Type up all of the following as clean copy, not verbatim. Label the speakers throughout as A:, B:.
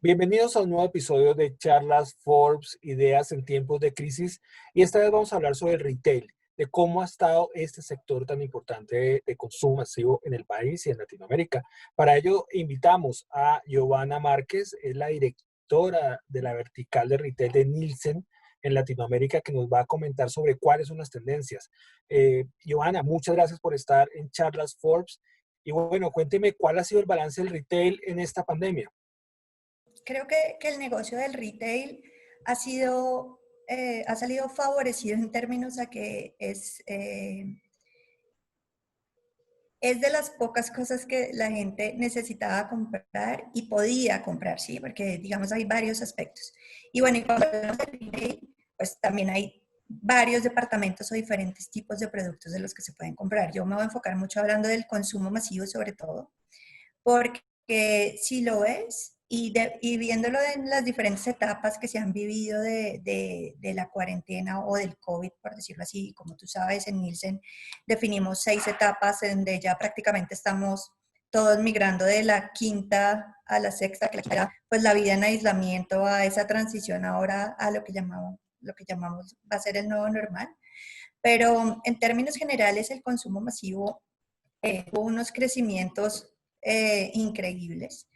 A: Bienvenidos a un nuevo episodio de Charlas Forbes, Ideas en tiempos de crisis. Y esta vez vamos a hablar sobre el retail, de cómo ha estado este sector tan importante de consumo masivo en el país y en Latinoamérica. Para ello invitamos a Giovanna Márquez, es la directora de la vertical de retail de Nielsen en Latinoamérica, que nos va a comentar sobre cuáles son las tendencias. Giovanna, muchas gracias por estar en Charlas Forbes. Y bueno, cuénteme cuál ha sido el balance del retail en esta pandemia.
B: Creo que el negocio del retail ha salido favorecido en términos a que es de las pocas cosas que la gente necesitaba comprar y podía comprar, ¿sí? Porque, digamos, hay varios aspectos. Y bueno, y cuando hablamos de retail, pues también hay varios departamentos o diferentes tipos de productos de los que se pueden comprar. Yo me voy a enfocar mucho hablando del consumo masivo sobre todo, porque si lo ves y viéndolo en las diferentes etapas que se han vivido de la cuarentena o del COVID, por decirlo así, como tú sabes, en Nielsen definimos 6 etapas en donde ya prácticamente estamos todos migrando de la quinta a la sexta, que era pues la vida en aislamiento, a esa transición ahora a lo que llamamos va a ser el nuevo normal. Pero en términos generales el consumo masivo hubo unos crecimientos increíbles.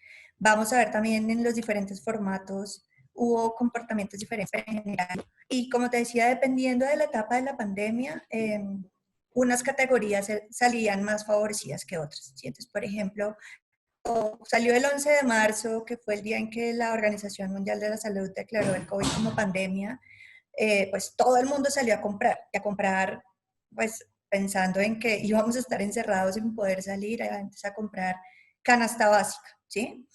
B: Vamos a ver también en los diferentes formatos, hubo comportamientos diferentes en general. Y como te decía, dependiendo de la etapa de la pandemia, unas categorías salían más favorecidas que otras, ¿sí? Entonces, por ejemplo, salió el 11 de marzo, que fue el día en que la Organización Mundial de la Salud declaró el COVID como pandemia. Pues todo el mundo salió a comprar, pues pensando en que íbamos a estar encerrados sin poder salir, entonces a comprar canasta básica, ¿sí?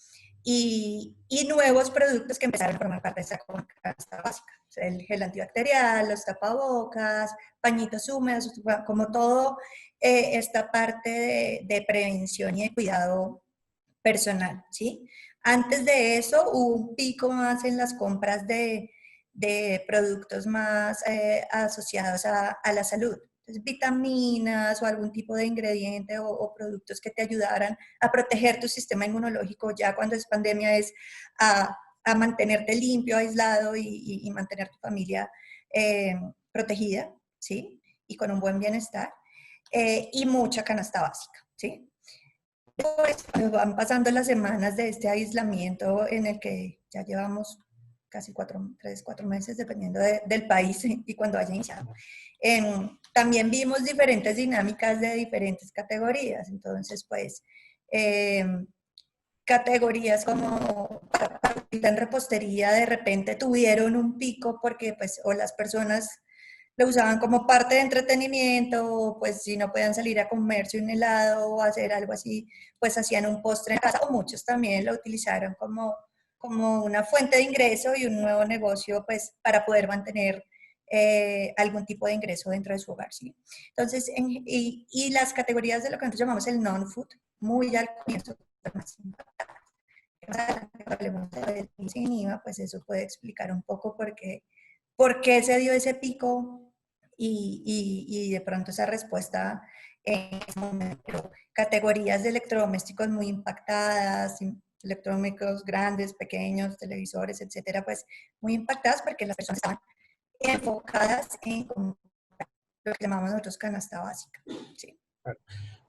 B: Y nuevos productos que empezaron a formar parte de esa canasta básica. O sea, el gel antibacterial, los tapabocas, pañitos húmedos, como todo esta parte de prevención y de cuidado personal, ¿sí? Antes de eso hubo un pico más en las compras de productos más asociados a la salud. Entonces, vitaminas o algún tipo de ingrediente o productos que te ayudaran a proteger tu sistema inmunológico ya cuando es pandemia es a mantenerte limpio, aislado y mantener tu familia protegida, ¿sí? Y con un buen bienestar. Y mucha canasta básica, ¿sí? Pues van pasando las semanas de este aislamiento en el que ya llevamos casi 3, 4 meses, dependiendo del país y cuando haya iniciado. También vimos diferentes dinámicas de diferentes categorías. Entonces, pues, eh, categorías como en repostería de repente tuvieron un pico porque, pues, o las personas lo usaban como parte de entretenimiento, pues si no podían salir a comerse un helado o hacer algo así, pues hacían un postre en casa, o muchos también lo utilizaron como una fuente de ingreso y un nuevo negocio, pues para poder mantener algún tipo de ingreso dentro de su hogar, ¿sí? Entonces, y las categorías de lo que nosotros llamamos el non-food, muy al comienzo, hablemos de sin IVA, pues eso puede explicar un poco por qué se dio ese pico y de pronto esa respuesta en ese momento. Categorías de electrodomésticos muy impactadas, electrónicos grandes, pequeños, televisores, etcétera, pues muy impactadas porque las personas estaban enfocadas en lo que llamamos nosotros canasta básica. ¿Sí?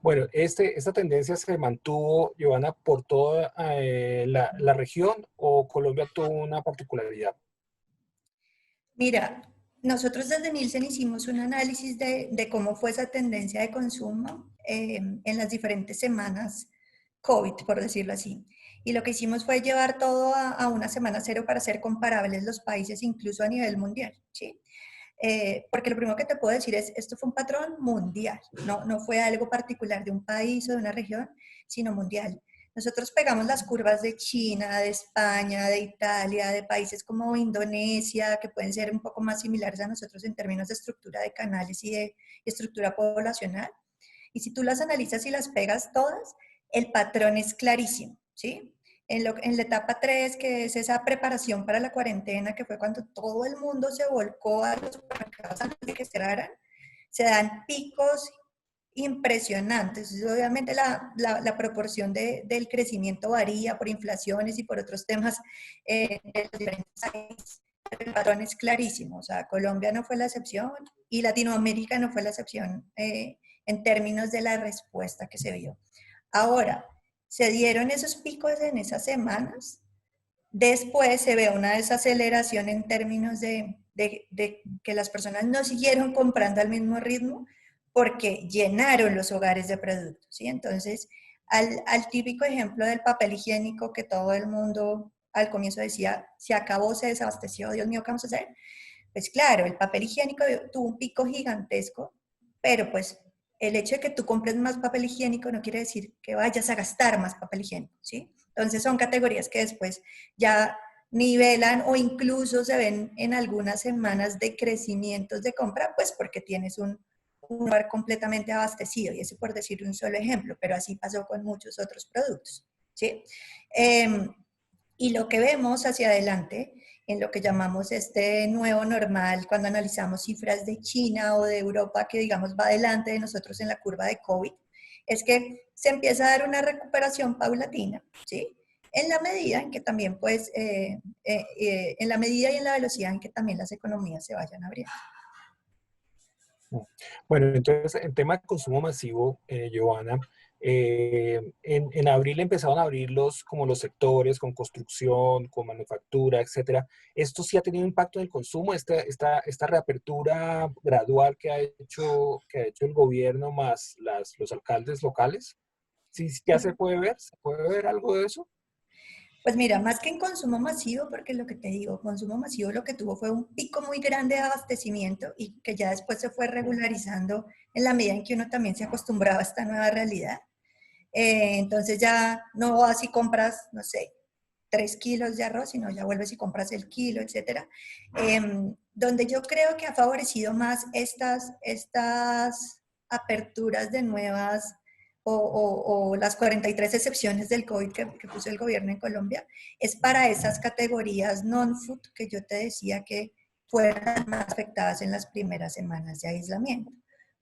A: Bueno, esta tendencia se mantuvo, Giovanna, por toda la región o Colombia tuvo una particularidad.
B: Mira, nosotros desde Nielsen hicimos un análisis de cómo fue esa tendencia de consumo en las diferentes semanas COVID, por decirlo así. Y lo que hicimos fue llevar todo a una semana cero para hacer comparables los países, incluso a nivel mundial, ¿sí? Porque lo primero que te puedo decir es, esto fue un patrón mundial, no fue algo particular de un país o de una región, sino mundial. Nosotros pegamos las curvas de China, de España, de Italia, de países como Indonesia, que pueden ser un poco más similares a nosotros en términos de estructura de canales y de estructura poblacional. Y si tú las analizas y las pegas todas, el patrón es clarísimo, ¿sí? En la etapa 3, que es esa preparación para la cuarentena, que fue cuando todo el mundo se volcó a los supermercados antes de que cerraran, se dan picos impresionantes. Obviamente la proporción del crecimiento varía por inflaciones y por otros temas de los diferentes países. El patrón es clarísimo. O sea, Colombia no fue la excepción y Latinoamérica no fue la excepción en términos de la respuesta que se vio. Ahora, se dieron esos picos en esas semanas. Después se ve una desaceleración en términos de que las personas no siguieron comprando al mismo ritmo porque llenaron los hogares de productos, ¿sí? Entonces, al típico ejemplo del papel higiénico que todo el mundo al comienzo decía, se acabó, se desabasteció, Dios mío, ¿qué vamos a hacer? Pues claro, el papel higiénico tuvo un pico gigantesco, pero pues el hecho de que tú compres más papel higiénico no quiere decir que vayas a gastar más papel higiénico, ¿sí? Entonces son categorías que después ya nivelan o incluso se ven en algunas semanas de crecimientos de compra, pues porque tienes un lugar completamente abastecido, y eso por decir un solo ejemplo, pero así pasó con muchos otros productos, ¿sí? Y lo que vemos hacia adelante, en lo que llamamos este nuevo normal, cuando analizamos cifras de China o de Europa, que digamos va adelante de nosotros en la curva de COVID, es que se empieza a dar una recuperación paulatina, ¿sí? En la medida en que también, pues, en la medida y en la velocidad en que también las economías se vayan abriendo.
A: Bueno, entonces, en tema de consumo masivo, Giovanna, en abril empezaron a abrir como los sectores con construcción, con manufactura, etcétera. ¿Esto sí ha tenido impacto en el consumo? Esta reapertura gradual que ha hecho el gobierno más los alcaldes locales, ¿sí ya se puede ver algo de eso?
B: Pues mira, más que en consumo masivo, porque lo que te digo, consumo masivo lo que tuvo fue un pico muy grande de abastecimiento y que ya después se fue regularizando en la medida en que uno también se acostumbraba a esta nueva realidad. Entonces ya no vas y compras, no sé, 3 kilos de arroz, sino ya vuelves y compras el kilo, etcétera. Donde yo creo que ha favorecido más estas aperturas de nuevas o las 43 excepciones del COVID que puso el gobierno en Colombia, es para esas categorías non-food que yo te decía que fueron las más afectadas en las primeras semanas de aislamiento,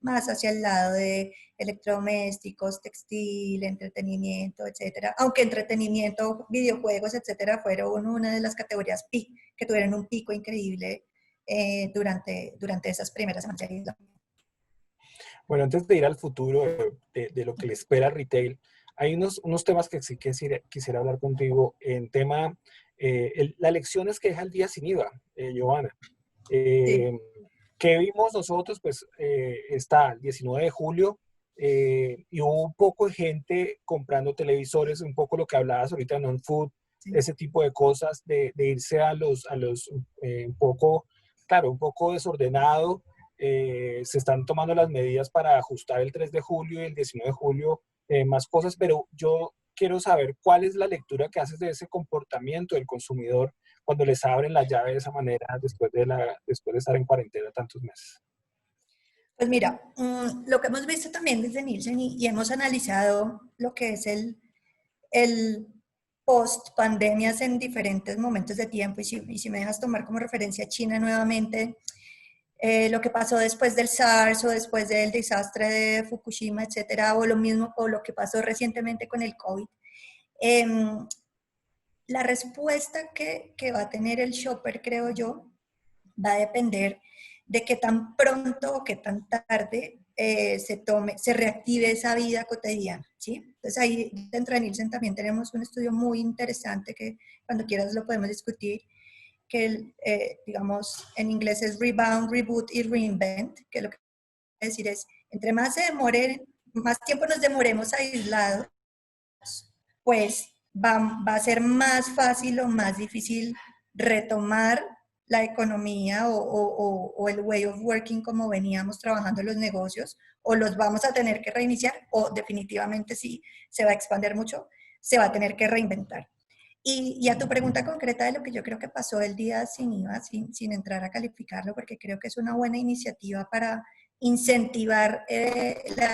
B: más hacia el lado de electrodomésticos, textil, entretenimiento, etcétera. Aunque entretenimiento, videojuegos, etcétera, fueron una de las categorías que tuvieron un pico increíble durante esas primeras semanas.
A: Bueno, antes de ir al futuro de lo que le espera al retail, hay unos temas que sí quisiera hablar contigo en tema, las lecciones que deja el día sin IVA, Giovanna.
B: Sí.
A: Eh, ¿Qué vimos nosotros? Pues está el 19 de julio y hubo un poco de gente comprando televisores, un poco lo que hablabas ahorita, non-food,
B: Sí.
A: ese tipo de cosas, de irse un poco, claro, un poco desordenado. Se están tomando las medidas para ajustar el 3 de julio y el 19 de julio más cosas, pero yo quiero saber cuál es la lectura que haces de ese comportamiento del consumidor cuando les abren la llave de esa manera después de estar en cuarentena tantos meses.
B: Pues mira, lo que hemos visto también desde Nielsen y hemos analizado lo que es el post pandemias en diferentes momentos de tiempo, y si me dejas tomar como referencia China nuevamente, lo que pasó después del SARS o después del desastre de Fukushima, etcétera, o lo mismo, o lo que pasó recientemente con el COVID. La respuesta que va a tener el shopper, creo yo, va a depender de qué tan pronto o qué tan tarde se reactive esa vida cotidiana, ¿sí? Entonces ahí dentro de Nielsen también tenemos un estudio muy interesante que cuando quieras lo podemos discutir, que digamos en inglés es Rebound, Reboot y Reinvent, que lo que quiere decir es, entre más se demore, más tiempo nos demoremos aislados, pues va a ser más fácil o más difícil retomar la economía o el way of working como veníamos trabajando los negocios, o los vamos a tener que reiniciar, o definitivamente si se va a expandir mucho, se va a tener que reinventar. Y a tu pregunta concreta de lo que yo creo que pasó el día sin IVA, sin entrar a calificarlo, porque creo que es una buena iniciativa para incentivar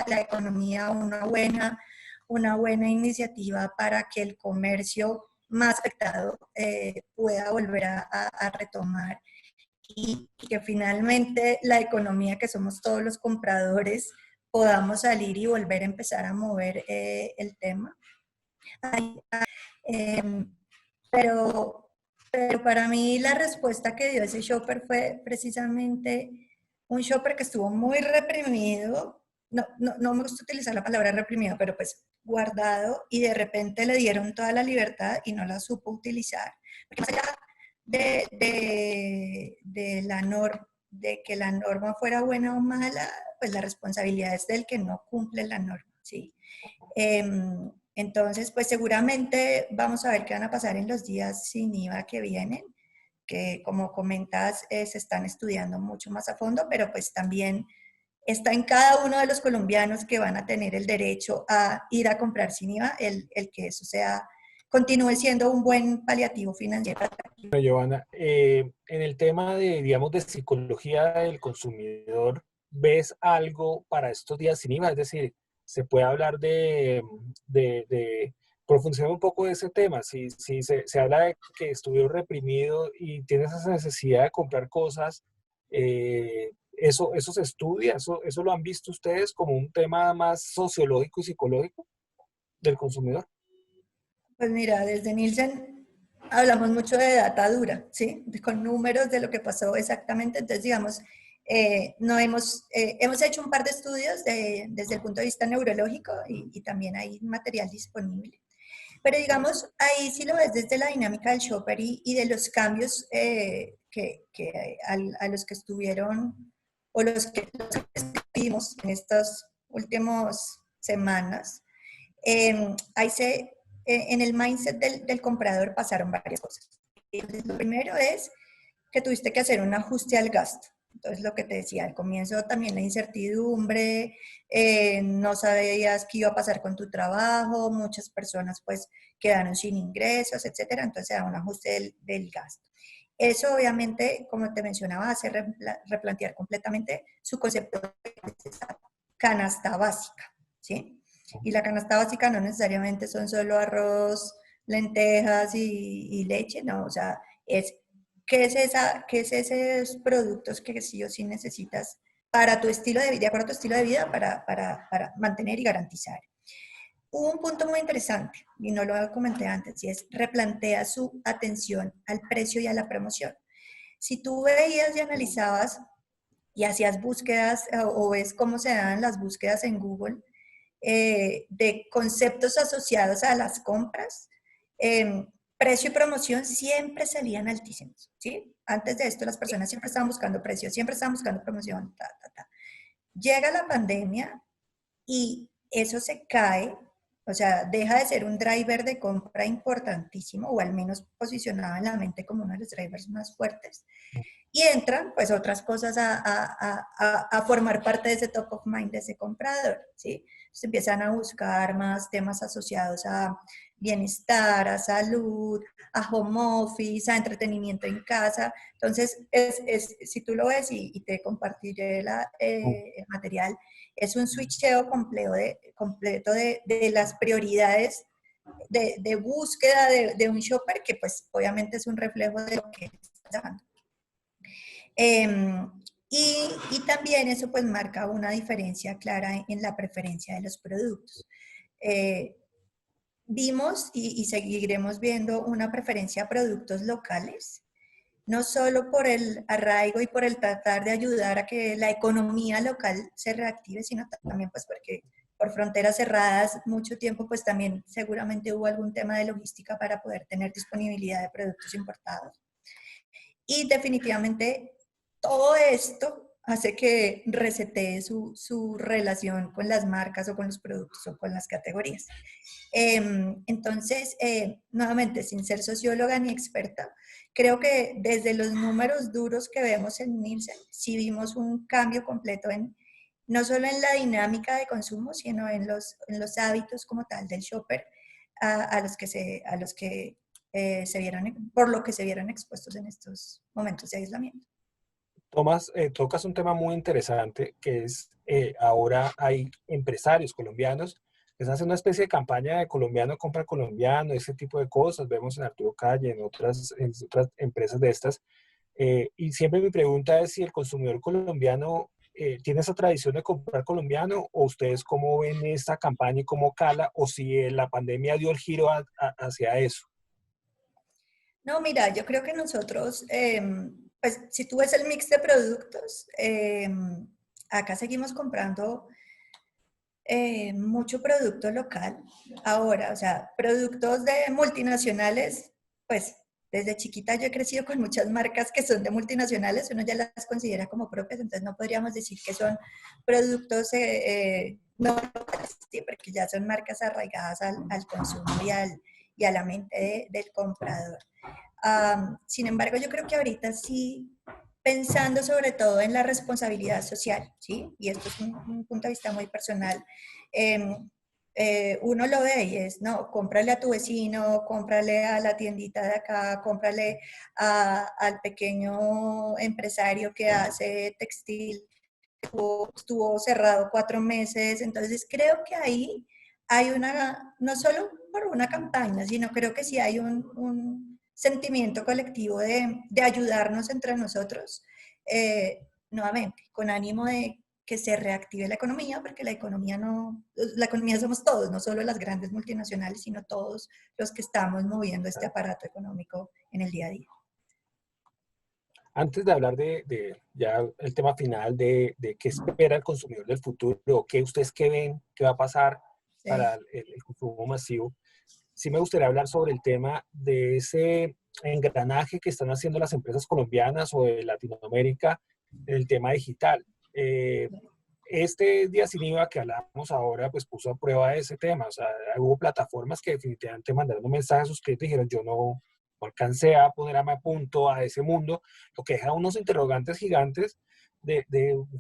B: la economía, una buena iniciativa para que el comercio más afectado pueda volver a retomar y que finalmente la economía que somos todos los compradores podamos salir y volver a empezar a mover el tema. Eh, pero para mí la respuesta que dio ese shopper fue precisamente un shopper que estuvo muy reprimido, no me gusta utilizar la palabra reprimido, pero pues guardado, y de repente le dieron toda la libertad y no la supo utilizar. Porque más allá de la norma, de que la norma fuera buena o mala, pues la responsabilidad es del que no cumple la norma, ¿sí? Entonces, pues seguramente vamos a ver qué van a pasar en los días sin IVA que vienen, que como comentas, se están estudiando mucho más a fondo, pero pues también está en cada uno de los colombianos que van a tener el derecho a ir a comprar sin IVA, el que eso sea, continúe siendo un buen paliativo financiero.
A: Bueno, Giovanna, en el tema de, digamos, de psicología del consumidor, ¿ves algo para estos días sin IVA? Es decir, se puede hablar de profundizar un poco de ese tema. Si se habla de que estuvieron reprimidos y tienes esa necesidad de comprar cosas, eso se estudia, eso lo han visto ustedes como un tema más sociológico y psicológico del consumidor.
B: Pues mira, desde Nielsen hablamos mucho de data dura, ¿sí? Con números de lo que pasó exactamente. Entonces, digamos, no hemos hecho un par de estudios desde el punto de vista neurológico y también hay material disponible. Pero digamos, ahí sí lo ves desde la dinámica del shopper y de los cambios a los que estuvieron o los que vimos en estas últimas semanas. Ahí en el mindset del comprador pasaron varias cosas. Lo primero es que tuviste que hacer un ajuste al gasto. Entonces, lo que te decía, al comienzo también la incertidumbre, no sabías qué iba a pasar con tu trabajo, muchas personas pues quedaron sin ingresos, etcétera. Entonces, se da un ajuste del gasto. Eso obviamente, como te mencionaba, hace replantear completamente su concepto de canasta básica, ¿sí? Y la canasta básica no necesariamente son solo arroz, lentejas y leche, no, o sea, es qué es esos productos que sí o sí necesitas para tu estilo de vida, de acuerdo a tu estilo de vida, para mantener y garantizar. Hubo un punto muy interesante, y no lo comenté antes, y es replantea su atención al precio y a la promoción. Si tú veías y analizabas y hacías búsquedas o ves cómo se dan las búsquedas en Google, de conceptos asociados a las compras, eh, precio y promoción siempre salían altísimos, ¿sí? Antes de esto las personas siempre estaban buscando precio, siempre estaban buscando promoción, ta, ta, ta. Llega la pandemia y eso se cae, o sea, deja de ser un driver de compra importantísimo, o al menos posicionado en la mente como uno de los drivers más fuertes, y entran pues otras cosas a formar parte de ese top of mind de ese comprador, ¿sí? Se empiezan a buscar más temas asociados a bienestar, a salud, a home office, a entretenimiento en casa. Entonces, si tú lo ves y te compartiré el material, es un switcheo completo de las prioridades de búsqueda de un shopper que pues obviamente es un reflejo de lo que está dando. Y también eso pues marca una diferencia clara en la preferencia de los productos. Vimos y seguiremos viendo una preferencia a productos locales, no solo por el arraigo y por el tratar de ayudar a que la economía local se reactive, sino también pues porque por fronteras cerradas mucho tiempo pues también seguramente hubo algún tema de logística para poder tener disponibilidad de productos importados. Y definitivamente todo esto hace que resetee su relación con las marcas o con los productos o con las categorías. Entonces, nuevamente, sin ser socióloga ni experta, creo que desde los números duros que vemos en Nielsen, sí vimos un cambio completo no solo en la dinámica de consumo, sino en los hábitos como tal del shopper a los que por lo que se vieron expuestos en estos momentos de aislamiento.
A: Tomás, tocas un tema muy interesante que es ahora hay empresarios colombianos que están haciendo una especie de campaña de colombiano compra colombiano, ese tipo de cosas. Vemos en Arturo Calle, en otras empresas de estas. Y siempre mi pregunta es si el consumidor colombiano ¿tiene esa tradición de comprar colombiano o ustedes cómo ven esta campaña y cómo cala o si la pandemia dio el giro hacia eso?
B: No, mira, yo creo que nosotros, pues si tú ves el mix de productos, acá seguimos comprando mucho producto local. Ahora, o sea, productos de multinacionales, pues desde chiquita yo he crecido con muchas marcas que son de multinacionales, uno ya las considera como propias, entonces no podríamos decir que son productos no locales, ¿sí? Porque ya son marcas arraigadas al consumo y a la mente del comprador. Sin embargo, yo creo que ahorita sí, pensando sobre todo en la responsabilidad social, ¿sí? Y esto es un punto de vista muy personal. Eh, Uno lo ve y es, no, cómprale a tu vecino, cómprale a la tiendita de acá, cómprale al pequeño empresario que hace textil, estuvo cerrado 4 meses, entonces creo que ahí hay una, no solo por una campaña, sino creo que sí hay un sentimiento colectivo de ayudarnos entre nosotros, nuevamente, con ánimo de que se reactive la economía, porque la economía no, la economía somos todos, no solo las grandes multinacionales, sino todos los que estamos moviendo este aparato económico en el día a día.
A: Antes de hablar de ya el tema final de qué espera el consumidor del futuro, o qué ustedes qué ven que va a pasar para
B: Sí.
A: el consumo masivo, sí me gustaría hablar sobre el tema de ese engranaje que están haciendo las empresas colombianas o de Latinoamérica en el tema digital. Este día sin IVA que hablamos ahora, pues puso a prueba ese tema. O sea, hubo plataformas que definitivamente mandaron un mensaje a sus clientes y dijeron, yo no alcancé a ponerme a punto a ese mundo, lo que deja unos interrogantes gigantes de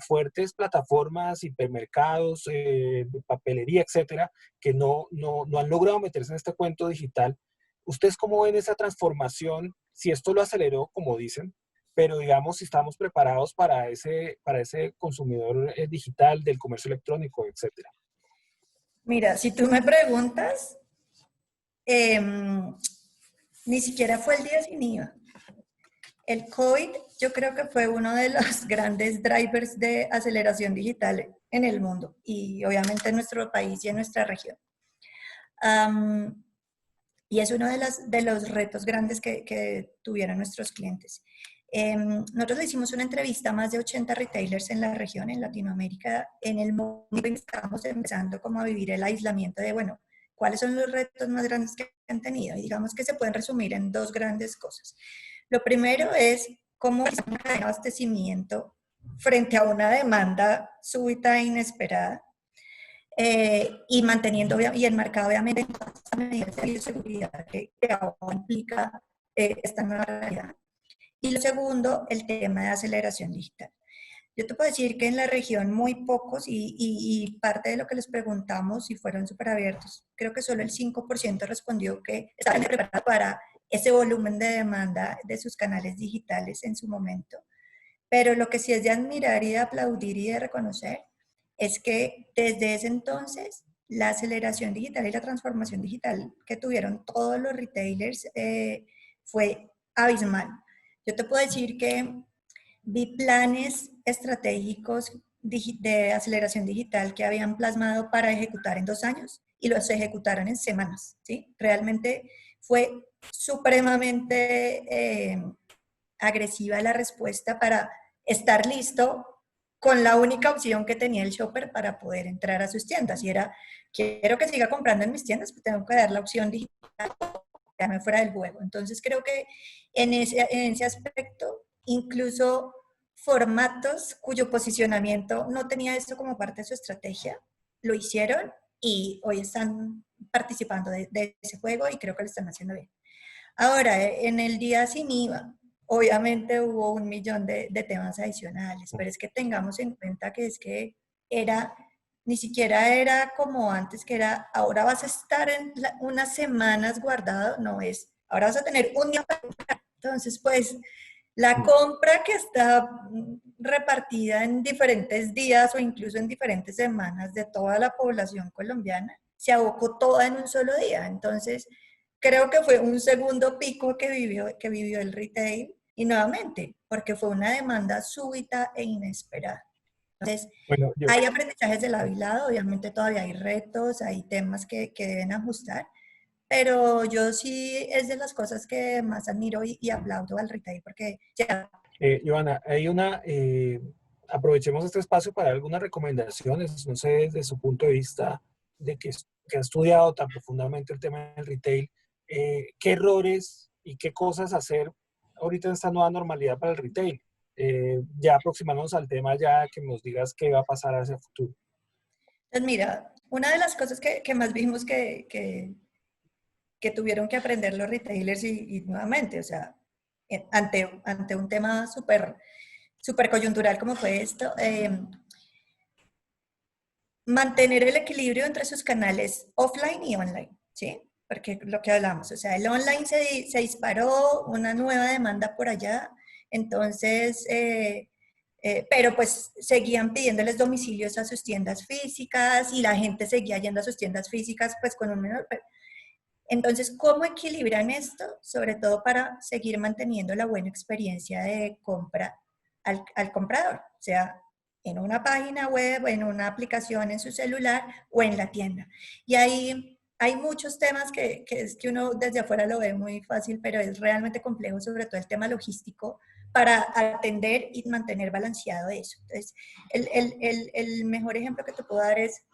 A: fuertes plataformas, hipermercados, papelería, etcétera, que no han logrado meterse en este cuento digital. ¿Ustedes cómo ven esa transformación? Si esto lo aceleró, como dicen, pero digamos si estamos preparados para ese consumidor digital del comercio electrónico, etcétera.
B: Mira, si tú me preguntas, ni siquiera fue el día sin IVA. El COVID yo creo que fue uno de los grandes drivers de aceleración digital en el mundo y obviamente en nuestro país y en nuestra región. Um, y es uno de los retos grandes que tuvieron nuestros clientes. Nosotros le hicimos una entrevista a más de 80 retailers en la región, en Latinoamérica, en el momento en que estábamos empezando como a vivir el aislamiento de, bueno, ¿cuáles son los retos más grandes que han tenido? Y digamos que se pueden resumir en dos grandes cosas. Lo primero es cómo es una cadena de abastecimiento frente a una demanda súbita e inesperada y manteniendo y enmarcado obviamente en todas las medidas de bioseguridad que ahora implica esta nueva realidad. Y lo segundo, el tema de aceleración digital. Yo te puedo decir que en la región muy pocos y parte de lo que les preguntamos y fueron súper abiertos, creo que solo el 5% respondió que estaban preparados para ese volumen de demanda de sus canales digitales en su momento. Pero lo que sí es de admirar y de aplaudir y de reconocer es que desde ese entonces la aceleración digital y la transformación digital que tuvieron todos los retailers fue abismal. Yo te puedo decir que vi planes estratégicos de aceleración digital que habían plasmado para ejecutar en 2 años y los ejecutaron en semanas, ¿sí? Realmente fue supremamente agresiva la respuesta para estar listo con la única opción que tenía el shopper para poder entrar a sus tiendas. Y era, quiero que siga comprando en mis tiendas, pues tengo que dar la opción digital, quedarme fuera del juego. Entonces creo que en ese aspecto, incluso formatos cuyo posicionamiento no tenía esto como parte de su estrategia, lo hicieron y hoy están participando de ese juego y creo que lo están haciendo bien. Ahora, en el día sin IVA, obviamente hubo 1 millón de temas adicionales, pero es que tengamos en cuenta que es que era, ni siquiera era como antes, que era, ahora vas a estar en unas semanas guardado, no es, ahora vas a tener un día para comprar. Entonces, pues, la compra que está repartida en diferentes días o incluso en diferentes semanas de toda la población colombiana, se abocó toda en un solo día. Entonces, creo que fue un segundo pico que vivió el retail y nuevamente, porque fue una demanda súbita e inesperada. Entonces,
A: Bueno, yo,
B: hay aprendizajes de lado y lado, obviamente todavía hay retos, hay temas que deben ajustar, pero yo sí es de las cosas que más admiro y aplaudo al retail porque ya.
A: Joana, aprovechemos este espacio para algunas recomendaciones, no sé, desde su punto de vista de que ha estudiado tan profundamente el tema del retail, ¿qué errores y qué cosas hacer ahorita en esta nueva normalidad para el retail? Ya aproximándonos al tema, ya que nos digas qué va a pasar hacia el futuro.
B: Pues mira, una de las cosas que más vimos que tuvieron que aprender los retailers y nuevamente, o sea, ante un tema súper coyuntural como fue esto, mantener el equilibrio entre sus canales offline y online, ¿sí? Porque lo que hablamos, o sea, el online se disparó, una nueva demanda por allá, entonces, pero pues seguían pidiéndoles domicilios a sus tiendas físicas y la gente seguía yendo a sus tiendas físicas pues con un menor. Entonces, ¿cómo equilibran esto? Sobre todo para seguir manteniendo la buena experiencia de compra al comprador, o sea, en una página web, en una aplicación en su celular o en la tienda. Y ahí hay muchos temas que es que uno desde afuera lo ve muy fácil, pero es realmente complejo, sobre todo el tema logístico, para atender y mantener balanceado eso. Entonces, el mejor ejemplo que te puedo dar es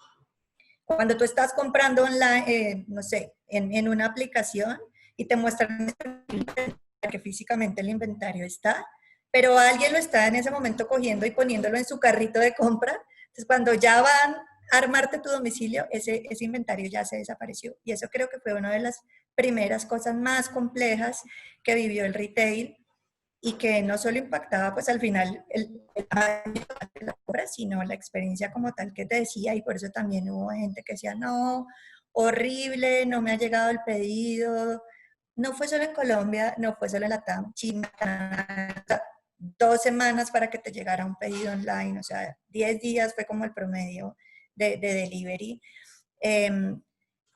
B: cuando tú estás comprando online, no sé, en una aplicación y te muestran que físicamente el inventario está, pero alguien lo está en ese momento cogiendo y poniéndolo en su carrito de compra. Entonces, cuando ya van a armarte tu domicilio, ese inventario ya se desapareció. Y eso creo que fue una de las primeras cosas más complejas que vivió el retail y que no solo impactaba pues al final el año de la obra, sino la experiencia como tal que te decía, y por eso también hubo gente que decía, no, horrible, no me ha llegado el pedido. No fue solo en Colombia, no fue solo en la TAM, China, 2 semanas para que te llegara un pedido online, o sea, 10 días fue como el promedio de delivery.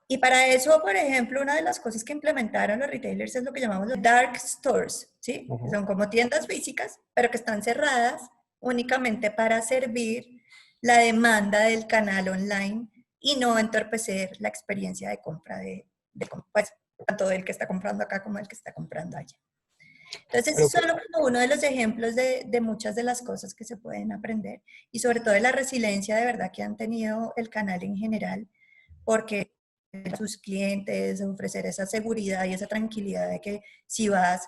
B: Y para eso, por ejemplo, una de las cosas que implementaron los retailers es lo que llamamos los dark stores, ¿sí? Que
A: Ujú.
B: son como tiendas físicas, pero que están cerradas únicamente para servir la demanda del canal online y no entorpecer la experiencia de compra pues, tanto del que está comprando acá como del que está comprando allá. Entonces, es
A: Pero,
B: solo como uno de los ejemplos de muchas de las cosas que se pueden aprender y sobre todo de la resiliencia de verdad que han tenido el canal en general, porque a sus clientes ofrecer esa seguridad y esa tranquilidad de que si vas,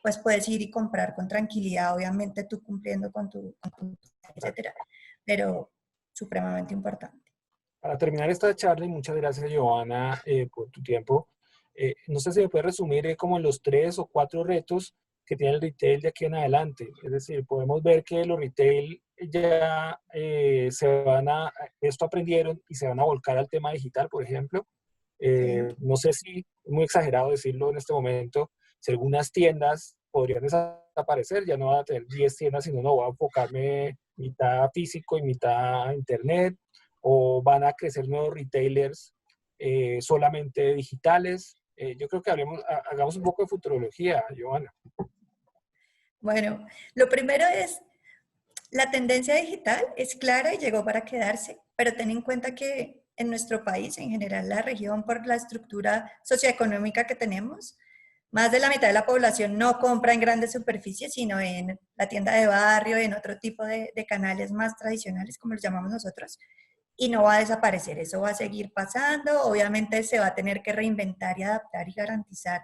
B: pues puedes ir y comprar con tranquilidad, obviamente tú cumpliendo con tu etcétera, pero supremamente importante.
A: para terminar esta charla, y muchas gracias, Joana, por tu tiempo, no sé si me puedes resumir como en los 3 o 4 retos que tiene el retail de aquí en adelante. Es decir, podemos ver que los retail ya esto aprendieron y se van a volcar al tema digital, por ejemplo.
B: Sí.
A: No sé si es muy exagerado decirlo en este momento, si algunas tiendas podrían desaparecer, ya no van a tener 10 tiendas, sino no, voy a enfocarme mitad físico y mitad internet, o van a crecer nuevos retailers solamente digitales. Yo creo que hagamos un poco de futurología, Joana.
B: Bueno, lo primero es, la tendencia digital es clara y llegó para quedarse, pero ten en cuenta que en nuestro país, en general la región, por la estructura socioeconómica que tenemos, más de la mitad de la población no compra en grandes superficies, sino en la tienda de barrio, en otro tipo de canales más tradicionales, como los llamamos nosotros, y no va a desaparecer, eso va a seguir pasando, obviamente se va a tener que reinventar y adaptar y garantizar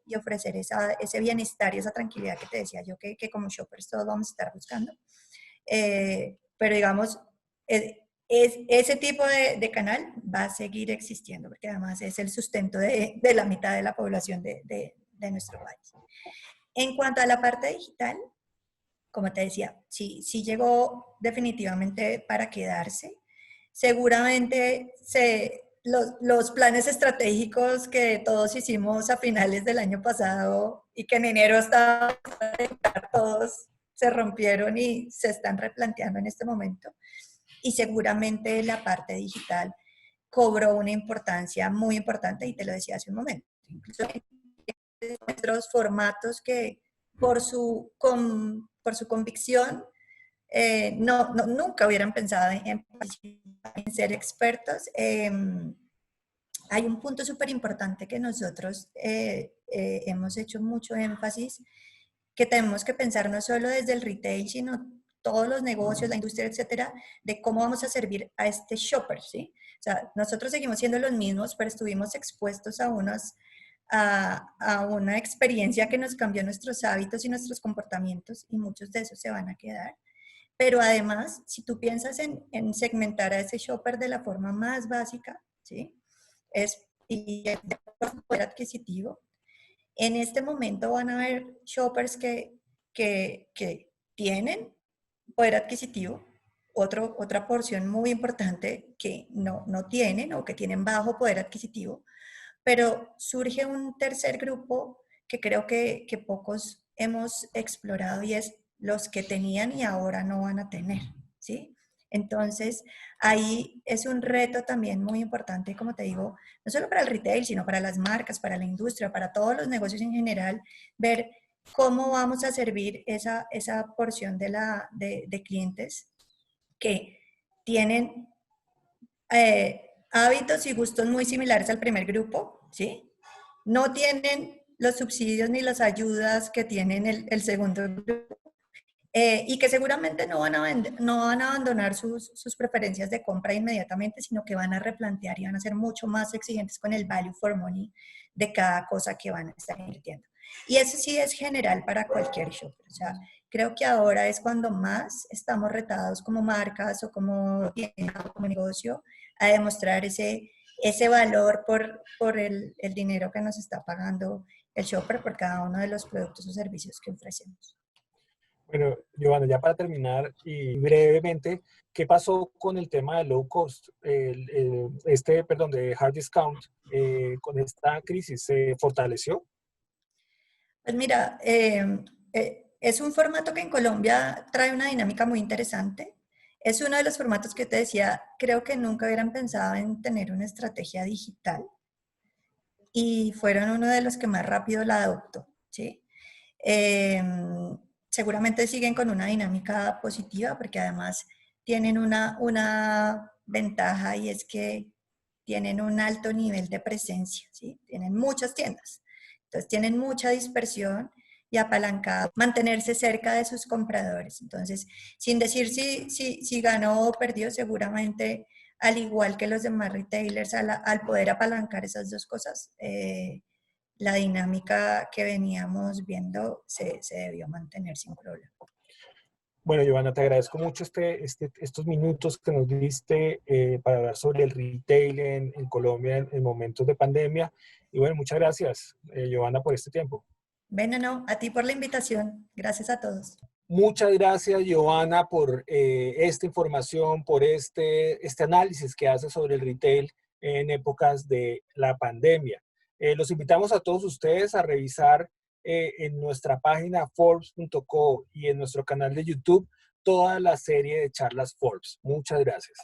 B: y ofrecer ese bienestar y esa tranquilidad que te decía yo que como shoppers todos vamos a estar buscando. Pero digamos, ese tipo de canal va a seguir existiendo, porque además es el sustento de la mitad de la población de nuestro país. En cuanto a la parte digital, como te decía, sí llegó definitivamente para quedarse. Seguramente los planes estratégicos que todos hicimos a finales del año pasado y que en enero estaban todos se rompieron y se están replanteando en este momento. Y seguramente la parte digital cobró una importancia muy importante y te lo decía hace un momento. Incluso en nuestros formatos que por su convicción nunca hubieran pensado en participar, en ser expertos. Hay un punto súper importante que nosotros hemos hecho mucho énfasis, que tenemos que pensar no solo desde el retail, sino todos los negocios, la industria, etcétera, de cómo vamos a servir a este shopper, ¿sí? O sea, nosotros seguimos siendo los mismos, pero estuvimos expuestos a una experiencia que nos cambió nuestros hábitos y nuestros comportamientos, y muchos de esos se van a quedar. Pero además, si tú piensas en segmentar a ese shopper de la forma más básica, ¿sí? Y el poder adquisitivo, en este momento van a haber shoppers que tienen poder adquisitivo, otra porción muy importante que no tienen o que tienen bajo poder adquisitivo, pero surge un tercer grupo que creo que pocos hemos explorado, y es los que tenían y ahora no van a tener, ¿sí? Entonces, ahí es un reto también muy importante, como te digo, no solo para el retail, sino para las marcas, para la industria, para todos los negocios en general, ver cómo vamos a servir esa porción de clientes que tienen hábitos y gustos muy similares al primer grupo, ¿sí? No tienen los subsidios ni las ayudas que tienen el segundo grupo, y que seguramente no van a abandonar sus preferencias de compra inmediatamente, sino que van a replantear y van a ser mucho más exigentes con el value for money de cada cosa que van a estar invirtiendo. Y eso sí es general para cualquier shopper. O sea, creo que ahora es cuando más estamos retados como marcas o como negocio a demostrar ese valor por el dinero que nos está pagando el shopper por cada uno de los productos o servicios que ofrecemos.
A: Bueno, Giovanna, ya para terminar y brevemente, ¿qué pasó con el tema de low cost, perdón, de hard discount, con esta crisis? ¿Se fortaleció?
B: Pues mira, es un formato que en Colombia trae una dinámica muy interesante. Es uno de los formatos que te decía, creo que nunca hubieran pensado en tener una estrategia digital, y fueron uno de los que más rápido la adoptó, ¿sí? Eh, Seguramente siguen con una dinámica positiva porque además tienen una ventaja, y es que tienen un alto nivel de presencia, ¿sí? Tienen muchas tiendas, entonces tienen mucha dispersión y apalancada, mantenerse cerca de sus compradores. Entonces, sin decir si ganó o perdió, seguramente al igual que los demás retailers, al poder apalancar esas dos cosas, la dinámica que veníamos viendo se debió mantener sin problema.
A: Bueno, Giovanna, te agradezco mucho estos minutos que nos diste para hablar sobre el retail en Colombia en momentos de pandemia. Y bueno, muchas gracias, Giovanna, por este tiempo.
B: Bueno, no, a ti por la invitación. Gracias a todos.
A: Muchas gracias, Giovanna, por esta información, por este análisis que hace sobre el retail en épocas de la pandemia. Los invitamos a todos ustedes a revisar en nuestra página Forbes.co y en nuestro canal de YouTube toda la serie de charlas Forbes. Muchas gracias.